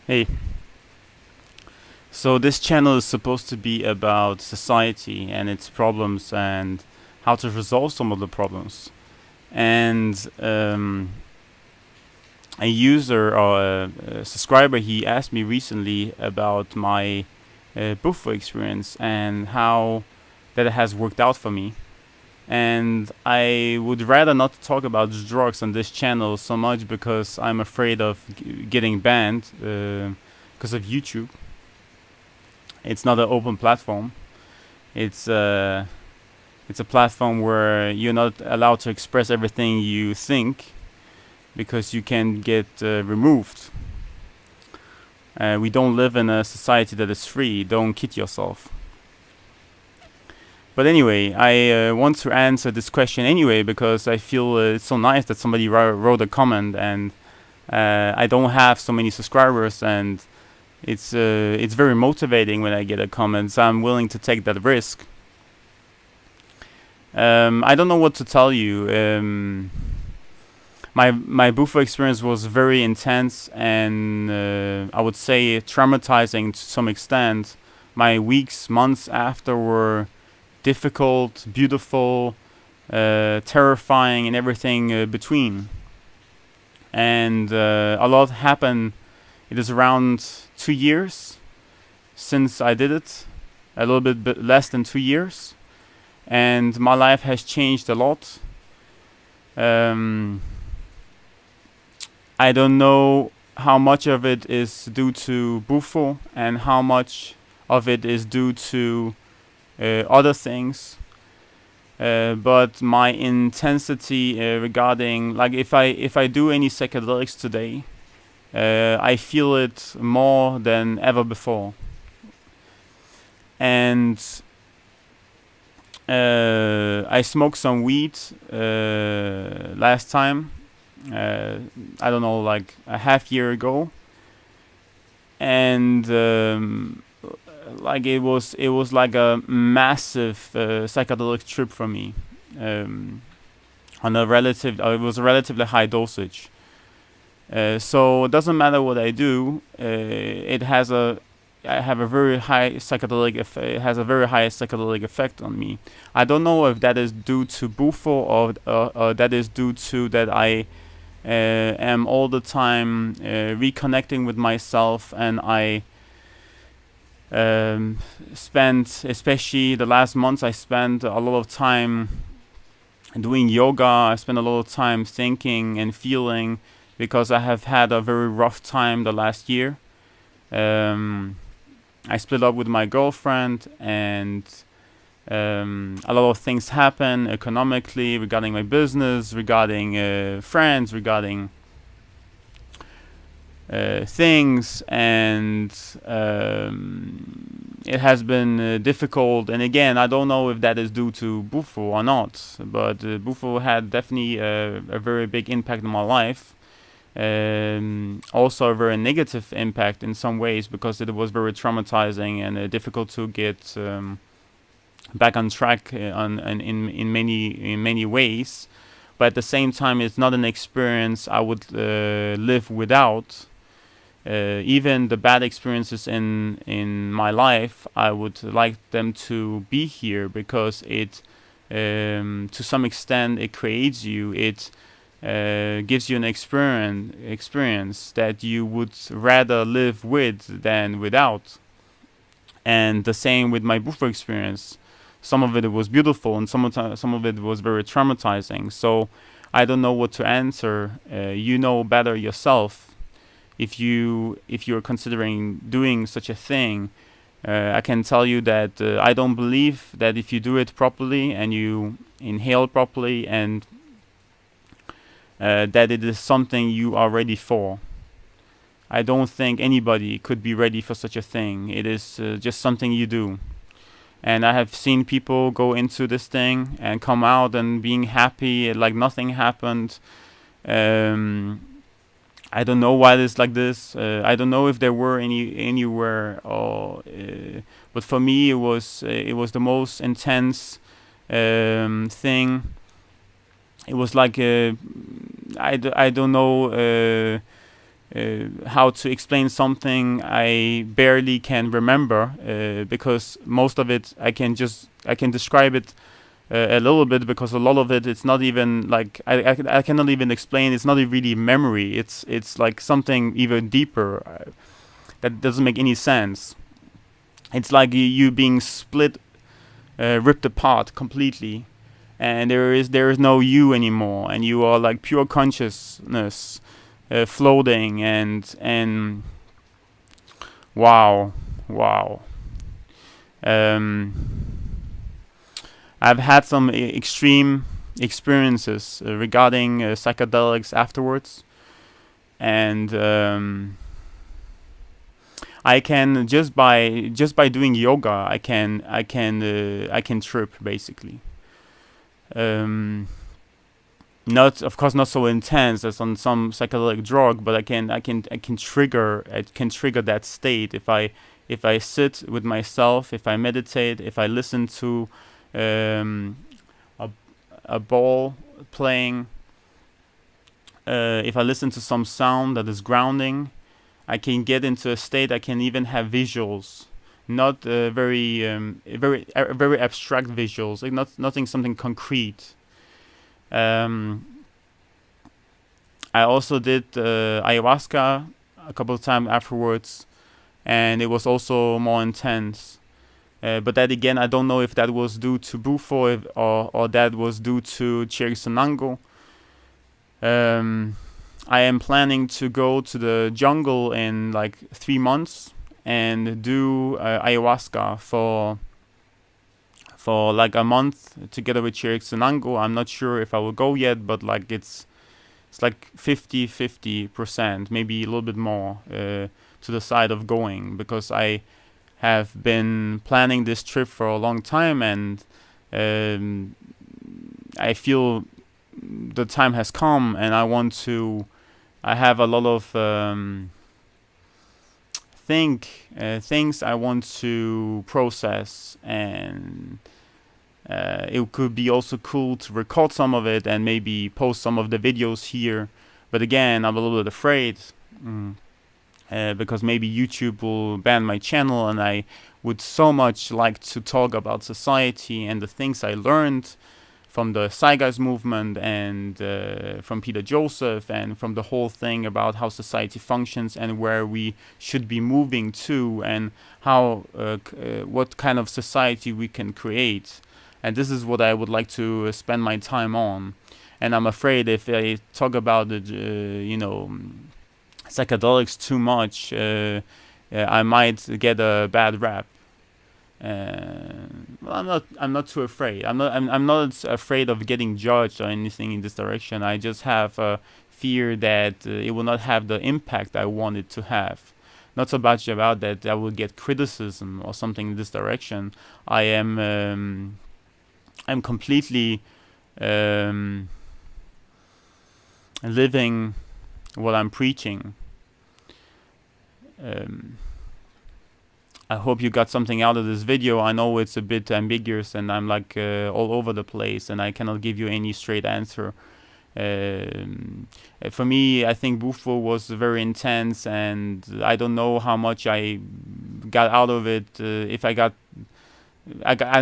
Hey, so this channel is supposed to be about society and its problems and how to resolve some of the problems. And a user or a subscriber, he asked me recently about my Bufo experience and how that has worked out for me. And I would rather not talk about drugs on this channel so much because I'm afraid of getting banned because of YouTube. It's not an open platform. It's uh, it's a platform where you're not allowed to express everything you think because you can get removed. We don't live in a society that is free. Don't kid yourself. But anyway, I want to answer this question anyway because I feel it's so nice that somebody wrote a comment, and I don't have so many subscribers, and it's very motivating when I get a comment. So I'm willing to take that risk. I don't know what to tell you. My Bufo experience was very intense and I would say traumatizing to some extent. My weeks, months after were difficult, beautiful, terrifying, and everything between. And a lot happened. It is around 2 years since I did it, a little bit less than 2 years, and my life has changed a lot. Um, I don't know how much of it is due to Bufo and how much of it is due to other things. But my intensity regarding, like, if I do any psychedelics today, I feel it more than ever before. And I smoked some weed last time. I don't know, like a half year ago, and like it was like a massive psychedelic trip for me. On a relative, it was a relatively high dosage. So it doesn't matter what I do. I have a very high psychedelic. It has a very high psychedelic effect on me. I don't know if that is due to Bufo or that is due to that I am all the time reconnecting with myself, and I spent, especially the last months, I spent a lot of time doing yoga. I spent a lot of time thinking and feeling because I have had a very rough time the last year. I split up with my girlfriend, and a lot of things happen economically, regarding my business, regarding friends, regarding things, and it has been difficult. And again, I don't know if that is due to Bufo or not, but Bufo had definitely a very big impact on my life. Also a very negative impact in some ways because it was very traumatizing and difficult to get back on track in many ways. But at the same time, it's not an experience I would live without. Even the bad experiences in my life, I would like them to be here because it, to some extent, it creates you. It gives you an experience that you would rather live with than without. And the same with my Bufo experience. Some of it was beautiful, and some of it was very traumatizing. So I don't know what to answer. You know better yourself. If you're considering doing such a thing, I can tell you that I don't believe that if you do it properly and you inhale properly and that it is something you are ready for. I don't think anybody could be ready for such a thing. It is just something you do. And I have seen people go into this thing and come out and being happy like nothing happened. Um, I don't know why it's like this. I don't know if there were anywhere, or but for me it was the most intense thing. It was like I don't know. how to explain something I barely can remember, because most of it I can describe it a little bit, because a lot of it, it's not even like I cannot even explain. It's not really memory. It's like something even deeper, that doesn't make any sense. It's like you being split, ripped apart completely, and there is no you anymore, and you are like pure consciousness, floating, and wow, wow. Um, I've had some extreme experiences regarding psychedelics afterwards, and I can just by doing yoga, I can trip basically. Um, Not, of course, not so intense as on some psychedelic drug, but I can trigger that state if I sit with myself, if I meditate, if I listen to um, a a ball playing, if I listen to some sound that is grounding, I can get into a state. I can even have visuals, not very abstract visuals, like nothing something concrete. Um, I also did ayahuasca a couple of times afterwards, and it was also more intense. But that again, I don't know if that was due to Bufo, or that was due to Chirsanango. I am planning to go to the jungle in like 3 months and do ayahuasca for like a month together with Chirsanango. I'm not sure if I will go yet, but like it's like 50-50%, maybe a little bit more, to the side of going, because I have been planning this trip for a long time, and I feel the time has come, and I have a lot of things I want to process, and it could be also cool to record some of it and maybe post some of the videos here. But again, I'm a little bit afraid, because maybe YouTube will ban my channel, and I would so much like to talk about society and the things I learned from the Zeitgeist movement, and from Peter Joseph, and from the whole thing about how society functions and where we should be moving to, and how what kind of society we can create. And this is what I would like to spend my time on. And I'm afraid if I talk about the psychedelics too much, I might get a bad rap. Well, I'm not too afraid. I'm not afraid of getting judged or anything in this direction. I just have a fear that it will not have the impact I want it to have. Not so much about that I will get criticism or something in this direction. I'm completely living what I'm preaching. I hope you got something out of this video. I know it's a bit ambiguous, and I'm like all over the place, and I cannot give you any straight answer. For me, I think Bufo was very intense, and I don't know how much I got out of it. If I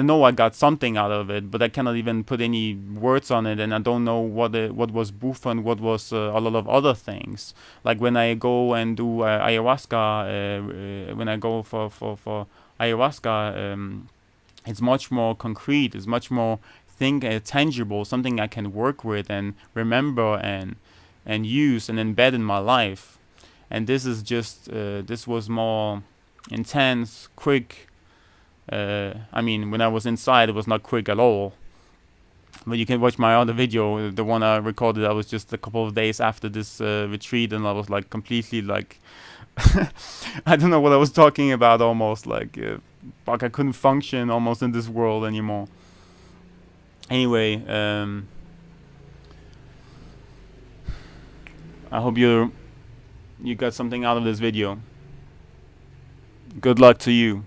know I got something out of it, but I cannot even put any words on it, and I don't know what was Bufo and what was a lot of other things. Like when I go and do ayahuasca, when I go for ayahuasca, it's much more concrete. It's much more tangible, something I can work with and remember and use and embed in my life. And this is just this was more intense, quick. I mean, when I was inside, it was not quick at all. But you can watch my other video, the one I recorded. I was just a couple of days after this retreat, and I was like completely like, I don't know what I was talking about. Almost like I couldn't function almost in this world anymore. Anyway, I hope you got something out of this video. Good luck to you.